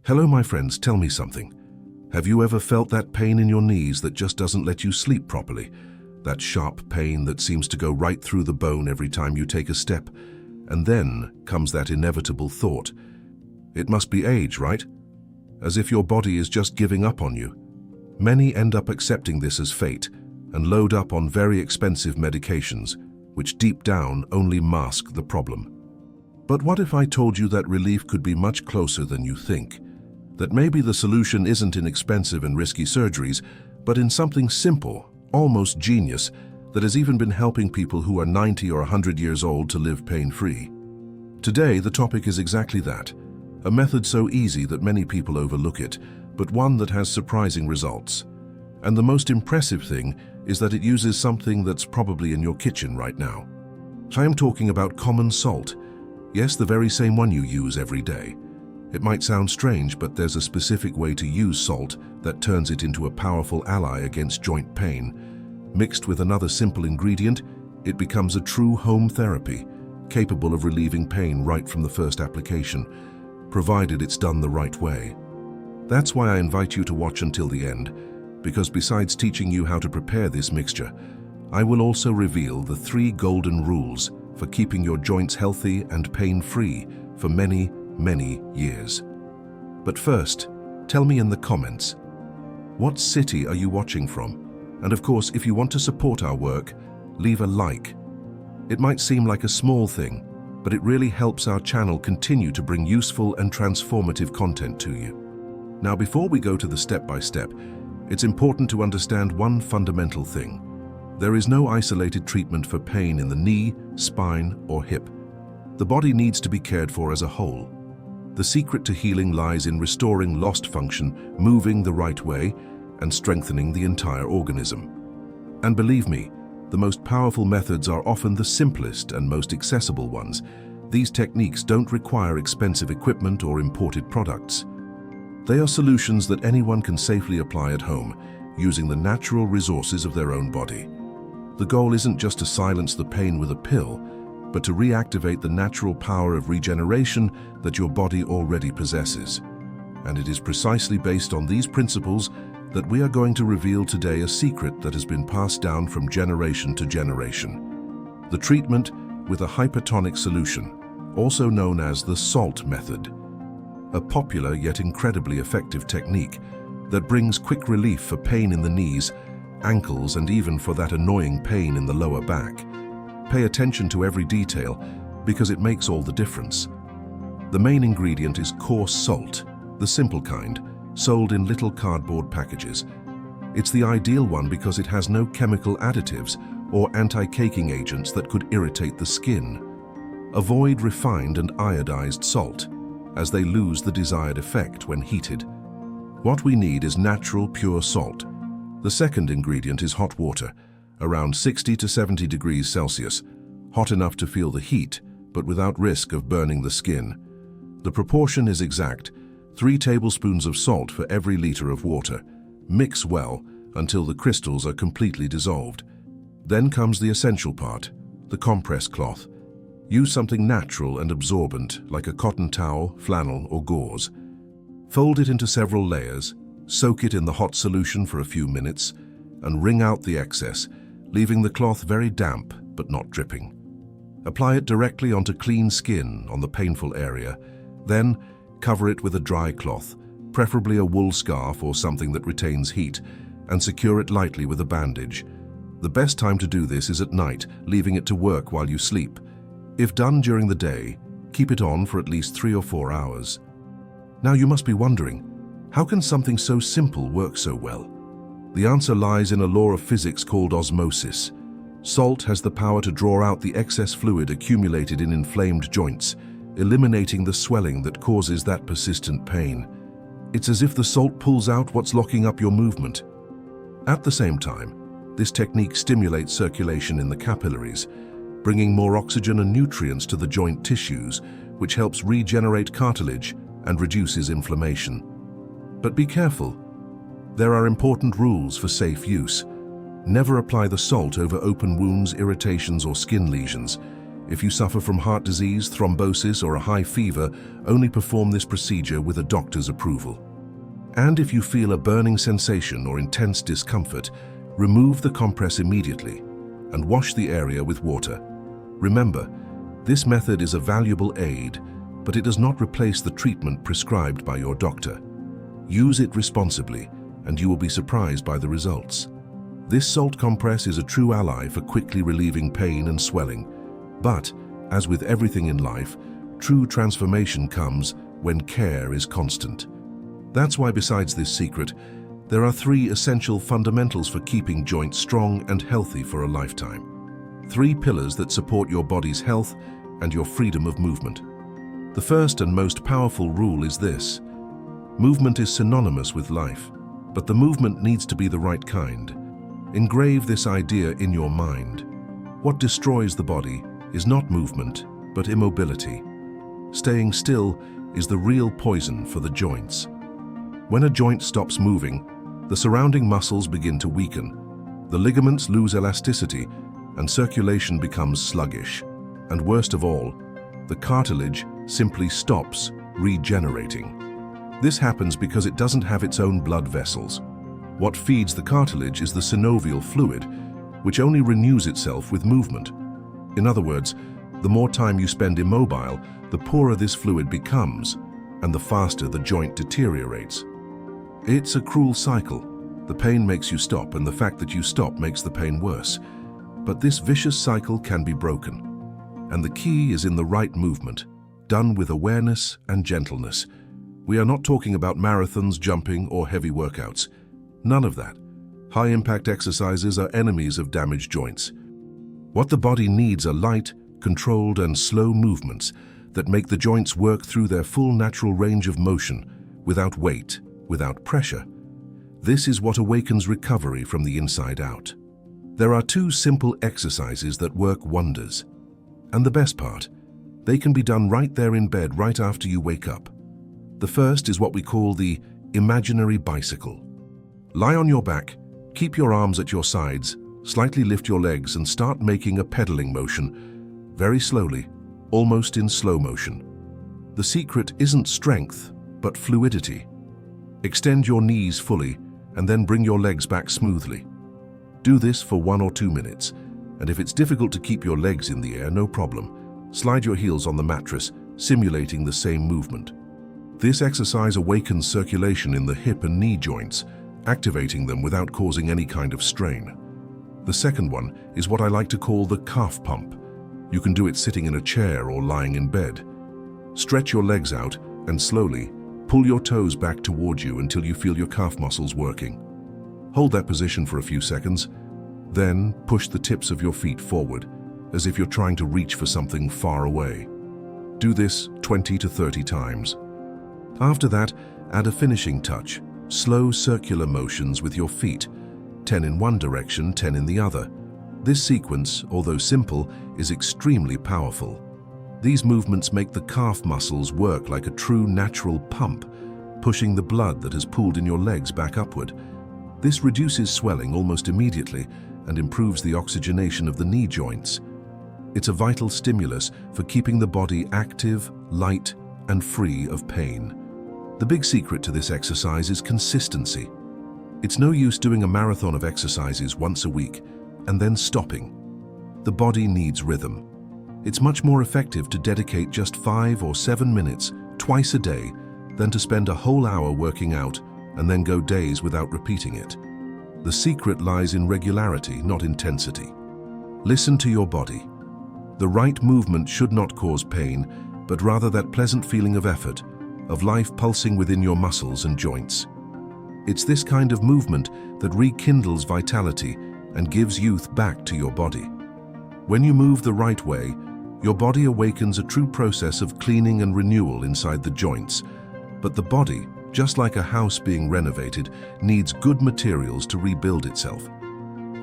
Hello, my friends, tell me something. Have you ever felt that pain in your knees that just doesn't let you sleep properly? That sharp pain that seems to go right through the bone every time you take a step. And then comes that inevitable thought. It must be age, right? As if your body is just giving up on you. Many end up accepting this as fate and load up on very expensive medications, which deep down only mask the problem. But what if I told you that relief could be much closer than you think? That maybe the solution isn't in expensive and risky surgeries, but in something simple, almost genius, that has even been helping people who are 90 or 100 years old to live pain-free. Today, the topic is exactly that. A method so easy that many people overlook it, but one that has surprising results. And the most impressive thing is that it uses something that's probably in your kitchen right now. I am talking about common salt. Yes, the very same one you use every day. It might sound strange, but there's a specific way to use salt that turns it into a powerful ally against joint pain. Mixed with another simple ingredient, it becomes a true home therapy, capable of relieving pain right from the first application, provided it's done the right way. That's why I invite you to watch until the end, because besides teaching you how to prepare this mixture, I will also reveal the 3 golden rules for keeping your joints healthy and pain-free for many, many years. But first, tell me in the comments, what city are you watching from? And of course, if you want to support our work, leave a like. It might seem like a small thing, but it really helps our channel continue to bring useful and transformative content to you. Now, before we go to the step-by-step, it's important to understand one fundamental thing. There is no isolated treatment for pain in the knee, spine, or hip. The body needs to be cared for as a whole. The secret to healing lies in restoring lost function, moving the right way, and strengthening the entire organism. And believe me, the most powerful methods are often the simplest and most accessible ones. These techniques don't require expensive equipment or imported products. They are solutions that anyone can safely apply at home, using the natural resources of their own body. The goal isn't just to silence the pain with a pill, but to reactivate the natural power of regeneration that your body already possesses. And it is precisely based on these principles that we are going to reveal today a secret that has been passed down from generation to generation. The treatment with a hypertonic solution, also known as the salt method. A popular yet incredibly effective technique that brings quick relief for pain in the knees, ankles, and even for that annoying pain in the lower back. Pay attention to every detail because it makes all the difference. The main ingredient is coarse salt, the simple kind, sold in little cardboard packages. It's the ideal one because it has no chemical additives or anti-caking agents that could irritate the skin. Avoid refined and iodized salt, as they lose the desired effect when heated. What we need is natural, pure salt. The second ingredient is hot water, around 60 to 70 degrees Celsius, hot enough to feel the heat, but without risk of burning the skin. The proportion is exact, 3 tablespoons of salt for every liter of water. Mix well until the crystals are completely dissolved. Then comes the essential part, the compress cloth. Use something natural and absorbent like a cotton towel, flannel, or gauze. Fold it into several layers, soak it in the hot solution for a few minutes, and wring out the excess, leaving the cloth very damp but not dripping. Apply it directly onto clean skin on the painful area. Then, cover it with a dry cloth, preferably a wool scarf or something that retains heat, and secure it lightly with a bandage. The best time to do this is at night, leaving it to work while you sleep. If done during the day, keep it on for at least 3 or 4 hours. Now you must be wondering, how can something so simple work so well? The answer lies in a law of physics called osmosis. Salt has the power to draw out the excess fluid accumulated in inflamed joints, eliminating the swelling that causes that persistent pain. It's as if the salt pulls out what's locking up your movement. At the same time, this technique stimulates circulation in the capillaries, bringing more oxygen and nutrients to the joint tissues, which helps regenerate cartilage and reduces inflammation. But be careful. There are important rules for safe use. Never apply the salt over open wounds, irritations, or skin lesions. If you suffer from heart disease, thrombosis, or a high fever, only perform this procedure with a doctor's approval. And if you feel a burning sensation or intense discomfort, remove the compress immediately and wash the area with water. Remember, this method is a valuable aid, but it does not replace the treatment prescribed by your doctor. Use it responsibly, and you will be surprised by the results. This salt compress is a true ally for quickly relieving pain and swelling. But, as with everything in life, true transformation comes when care is constant. That's why, besides this secret, there are 3 essential fundamentals for keeping joints strong and healthy for a lifetime. 3 pillars that support your body's health and your freedom of movement. The first and most powerful rule is this: movement is synonymous with life, but the movement needs to be the right kind. Engrave this idea in your mind. What destroys the body is not movement, but immobility. Staying still is the real poison for the joints. When a joint stops moving, the surrounding muscles begin to weaken. The ligaments lose elasticity, and circulation becomes sluggish. And worst of all, the cartilage simply stops regenerating. This happens because it doesn't have its own blood vessels. What feeds the cartilage is the synovial fluid, which only renews itself with movement. In other words, the more time you spend immobile, the poorer this fluid becomes, and the faster the joint deteriorates. It's a cruel cycle. The pain makes you stop, and the fact that you stop makes the pain worse. But this vicious cycle can be broken. And the key is in the right movement, done with awareness and gentleness. We are not talking about marathons, jumping, or heavy workouts. None of that. High-impact exercises are enemies of damaged joints. What the body needs are light, controlled, and slow movements that make the joints work through their full natural range of motion, without weight, without pressure. This is what awakens recovery from the inside out. There are 2 simple exercises that work wonders. And the best part, they can be done right there in bed right after you wake up. The first is what we call the imaginary bicycle. Lie on your back, keep your arms at your sides, slightly lift your legs and start making a pedaling motion, very slowly, almost in slow motion. The secret isn't strength, but fluidity. Extend your knees fully and then bring your legs back smoothly. Do this for 1 or 2 minutes, and if it's difficult to keep your legs in the air, no problem. Slide your heels on the mattress, simulating the same movement. This exercise awakens circulation in the hip and knee joints, activating them without causing any kind of strain. The second one is what I like to call the calf pump. You can do it sitting in a chair or lying in bed. Stretch your legs out and slowly pull your toes back towards you until you feel your calf muscles working. Hold that position for a few seconds, then push the tips of your feet forward, as if you're trying to reach for something far away. Do this 20 to 30 times. After that, add a finishing touch, slow circular motions with your feet, 10 in one direction, 10 in the other. This sequence, although simple, is extremely powerful. These movements make the calf muscles work like a true natural pump, pushing the blood that has pooled in your legs back upward. This reduces swelling almost immediately and improves the oxygenation of the knee joints. It's a vital stimulus for keeping the body active, light, and free of pain. The big secret to this exercise is consistency. It's no use doing a marathon of exercises once a week and then stopping. The body needs rhythm. It's much more effective to dedicate just 5 or 7 minutes twice a day than to spend a whole hour working out and then go days without repeating it. The secret lies in regularity, not intensity. Listen to your body. The right movement should not cause pain, but rather that pleasant feeling of effort, of life pulsing within your muscles and joints. It's this kind of movement that rekindles vitality and gives youth back to your body. When you move the right way, your body awakens a true process of cleaning and renewal inside the joints. But the body, just like a house being renovated, needs good materials to rebuild itself.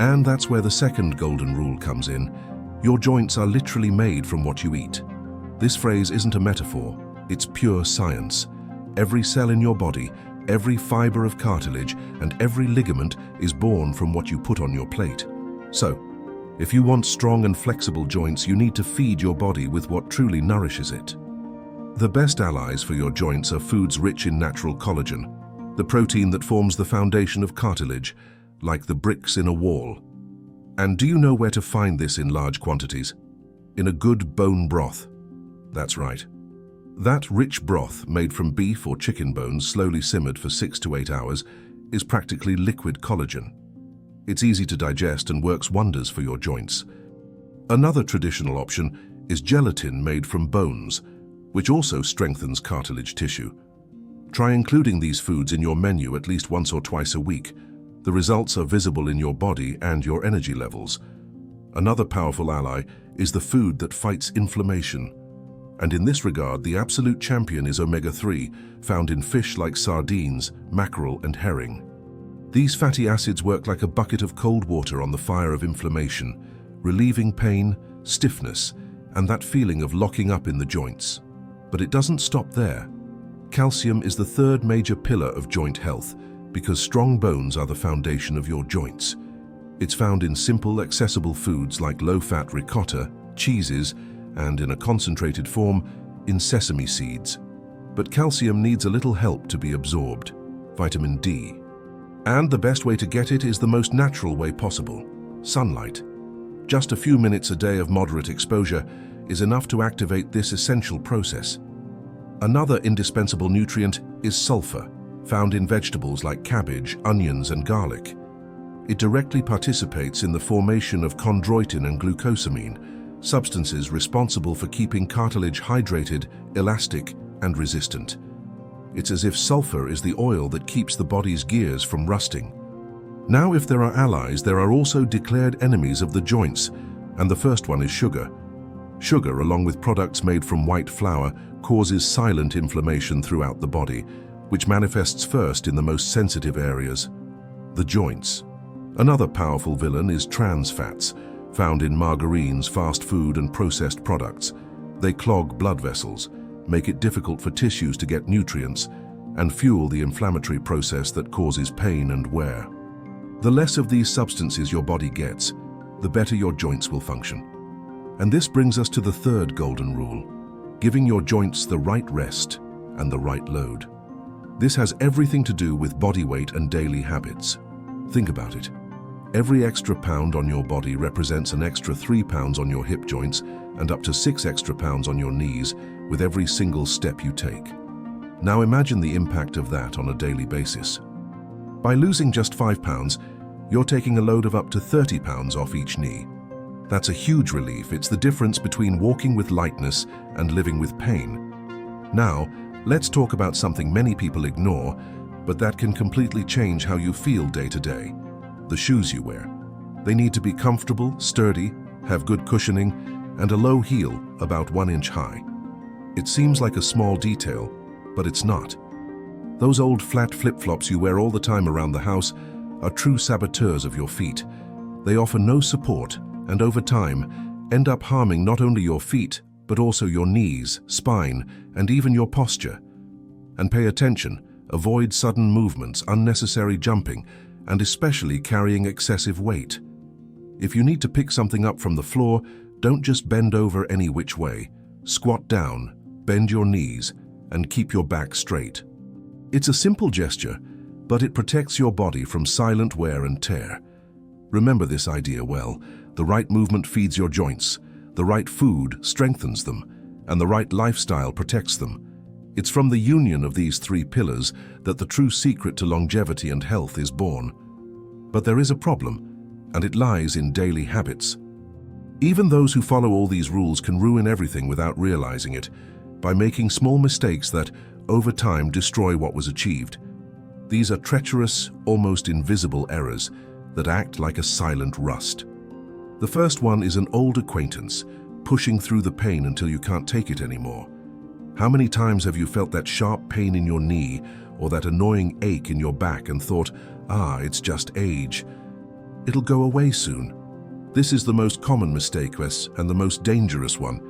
And that's where the second golden rule comes in. Your joints are literally made from what you eat. This phrase isn't a metaphor, it's pure science. Every cell in your body, every fiber of cartilage, and every ligament is born from what you put on your plate. So, If you want strong and flexible joints, you need to feed your body with what truly nourishes it. The best allies for your joints are foods rich in natural collagen, the protein that forms the foundation of cartilage, like the bricks in a wall. And do you know where to find this in large quantities? In a good bone broth. That's right. That rich broth, made from beef or chicken bones slowly simmered for 6 to 8 hours, is practically liquid collagen. It's easy to digest and works wonders for your joints. Another traditional option is gelatin made from bones, which also strengthens cartilage tissue. Try including these foods in your menu at least once or twice a week. The results are visible in your body and your energy levels. Another powerful ally is the food that fights inflammation. And in this regard, the absolute champion is omega-3, found in fish like sardines, mackerel, and herring. These fatty acids work like a bucket of cold water on the fire of inflammation, relieving pain, stiffness, and that feeling of locking up in the joints. But it doesn't stop there. Calcium is the third major pillar of joint health because strong bones are the foundation of your joints. It's found in simple, accessible foods like low-fat ricotta, cheeses, and in a concentrated form, in sesame seeds. But calcium needs a little help to be absorbed, vitamin D. And the best way to get it is the most natural way possible, sunlight. Just a few minutes a day of moderate exposure is enough to activate this essential process. Another indispensable nutrient is sulfur, found in vegetables like cabbage, onions, and garlic. It directly participates in the formation of chondroitin and glucosamine, substances responsible for keeping cartilage hydrated, elastic, and resistant. It's as if sulfur is the oil that keeps the body's gears from rusting. Now, if there are allies, there are also declared enemies of the joints, and the first one is sugar. Sugar, along with products made from white flour, causes silent inflammation throughout the body, which manifests first in the most sensitive areas, the joints. Another powerful villain is trans fats, found in margarines, fast food, and processed products. They clog blood vessels, make it difficult for tissues to get nutrients, and fuel the inflammatory process that causes pain and wear. The less of these substances your body gets, the better your joints will function. And this brings us to the third golden rule: giving your joints the right rest and the right load. This has everything to do with body weight and daily habits. Think about it. Every extra pound on your body represents an extra 3 pounds on your hip joints and up to 6 extra pounds on your knees with every single step you take. Now imagine the impact of that on a daily basis. By losing just 5 pounds, you're taking a load of up to 30 pounds off each knee. That's a huge relief. It's the difference between walking with lightness and living with pain. Now, let's talk about something many people ignore, but that can completely change how you feel day to day: the shoes you wear. They need to be comfortable, sturdy, have good cushioning, and a low heel about 1 inch high. It seems like a small detail, but it's not. Those old flat flip-flops you wear all the time around the house are true saboteurs of your feet. They offer no support, and over time, end up harming not only your feet, but also your knees, spine, and even your posture. And pay attention, avoid sudden movements, unnecessary jumping, and especially carrying excessive weight. If you need to pick something up from the floor, don't just bend over any which way. Squat down, bend your knees, and keep your back straight. It's a simple gesture, but it protects your body from silent wear and tear. Remember this idea well: the right movement feeds your joints, the right food strengthens them, and the right lifestyle protects them. It's from the union of these 3 pillars that the true secret to longevity and health is born. But there is a problem, and it lies in daily habits. Even those who follow all these rules can ruin everything without realizing it, by making small mistakes that, over time, destroy what was achieved. These are treacherous, almost invisible errors that act like a silent rust. The first one is an old acquaintance, pushing through the pain until you can't take it anymore. How many times have you felt that sharp pain in your knee or that annoying ache in your back and thought, it's just age. It'll go away soon. This is the most common mistake, and the most dangerous one.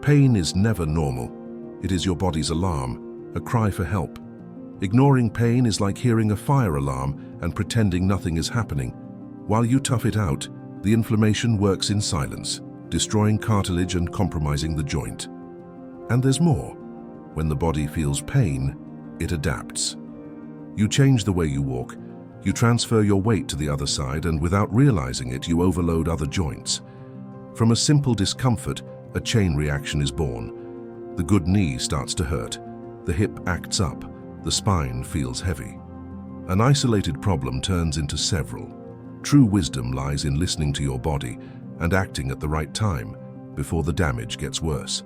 Pain is never normal. It is your body's alarm, a cry for help. Ignoring pain is like hearing a fire alarm and pretending nothing is happening. While you tough it out, The inflammation works in silence, destroying cartilage and compromising the joint. And there's more. When the body feels pain, it adapts. You change the way you walk, you transfer your weight to the other side, and without realizing it, you overload other joints. From a simple discomfort, a chain reaction is born. The good knee starts to hurt, the hip acts up, the spine feels heavy. An isolated problem turns into several. True wisdom lies in listening to your body and acting at the right time before the damage gets worse.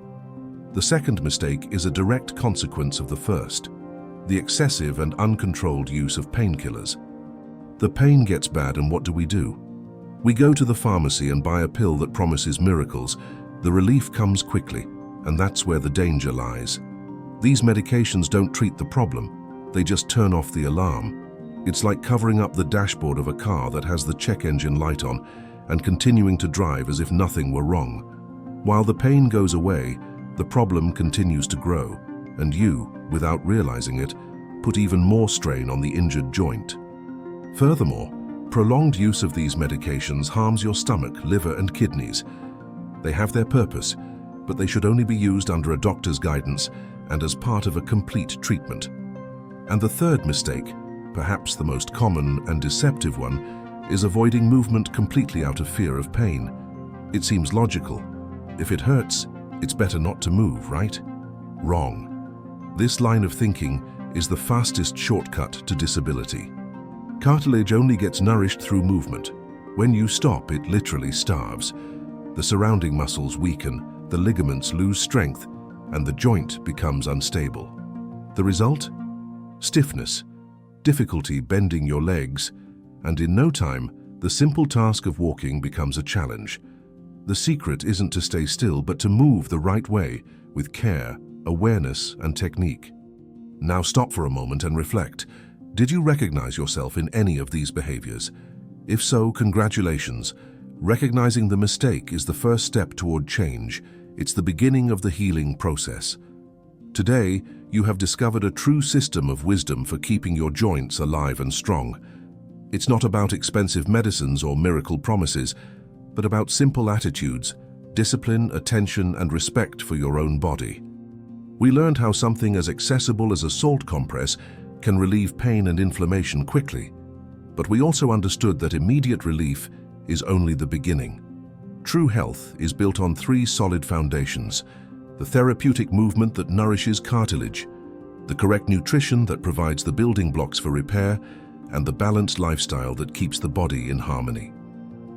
The second mistake is a direct consequence of the first: the excessive and uncontrolled use of painkillers. The pain gets bad, and what do? We go to the pharmacy and buy a pill that promises miracles. The relief comes quickly, and that's where the danger lies. These medications don't treat the problem, they just turn off the alarm. It's like covering up the dashboard of a car that has the check engine light on and continuing to drive as if nothing were wrong. While the pain goes away, the problem continues to grow, and you, without realizing it, put even more strain on the injured joint. Furthermore, prolonged use of these medications harms your stomach, liver, and kidneys. They have their purpose, but they should only be used under a doctor's guidance and as part of a complete treatment. And the third mistake, perhaps the most common and deceptive one, is avoiding movement completely out of fear of pain. It seems logical. If it hurts, it's better not to move, right? Wrong. This line of thinking is the fastest shortcut to disability. Cartilage only gets nourished through movement. When you stop, it literally starves. The surrounding muscles weaken, the ligaments lose strength, and the joint becomes unstable. The result? Stiffness, difficulty bending your legs, and in no time, the simple task of walking becomes a challenge. The secret isn't to stay still, but to move the right way with care, awareness, and technique. Now stop for a moment and reflect. Did you recognize yourself in any of these behaviors? If so, congratulations. Recognizing the mistake is the first step toward change. It's the beginning of the healing process. Today, you have discovered a true system of wisdom for keeping your joints alive and strong. It's not about expensive medicines or miracle promises, but about simple attitudes, discipline, attention, and respect for your own body. We learned how something as accessible as a salt compress can relieve pain and inflammation quickly, but we also understood that immediate relief is only the beginning. True health is built on three solid foundations: the therapeutic movement that nourishes cartilage, the correct nutrition that provides the building blocks for repair, and the balanced lifestyle that keeps the body in harmony.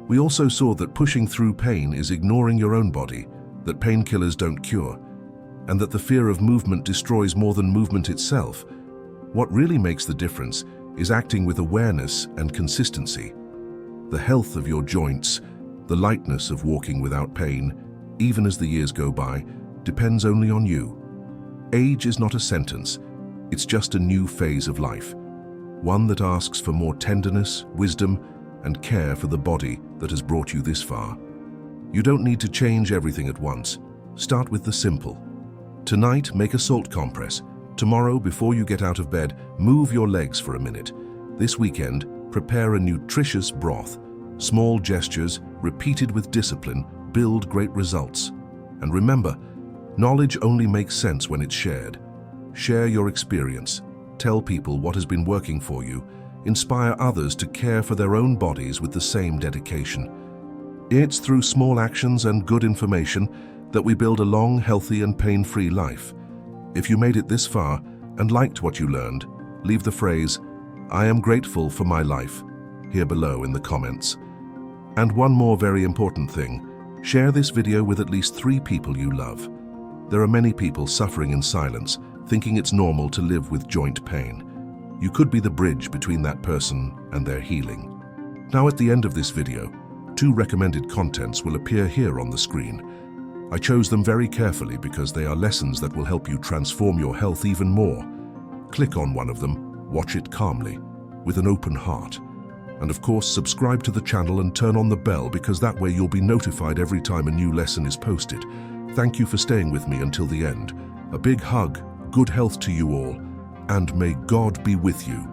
We also saw that pushing through pain is ignoring your own body, that painkillers don't cure, and that the fear of movement destroys more than movement itself. What really makes the difference is acting with awareness and consistency. The health of your joints, the lightness of walking without pain, even as the years go by, depends only on you. Age is not a sentence, it's just a new phase of life, one that asks for more tenderness, wisdom, and care for the body that has brought you this far. You don't need to change everything at once. Start with the simple. Tonight, make a salt compress. Tomorrow, before you get out of bed, move your legs for a minute. This weekend, prepare a nutritious broth. Small gestures, repeated with discipline, build great results. And remember, knowledge only makes sense when it's shared. Share your experience. Tell people what has been working for you. Inspire others to care for their own bodies with the same dedication. It's through small actions and good information that we build a long, healthy, and pain-free life. If you made it this far and liked what you learned, leave the phrase, "I am grateful for my life," here below in the comments. And one more very important thing, share this video with at least 3 people you love. There are many people suffering in silence, thinking it's normal to live with joint pain. You could be the bridge between that person and their healing. Now at the end of this video, 2 recommended contents will appear here on the screen. I chose them very carefully because they are lessons that will help you transform your health even more. Click on one of them, watch it calmly, with an open heart. And of course, subscribe to the channel and turn on the bell, because that way you'll be notified every time a new lesson is posted. Thank you for staying with me until the end. A big hug, good health to you all, and may God be with you.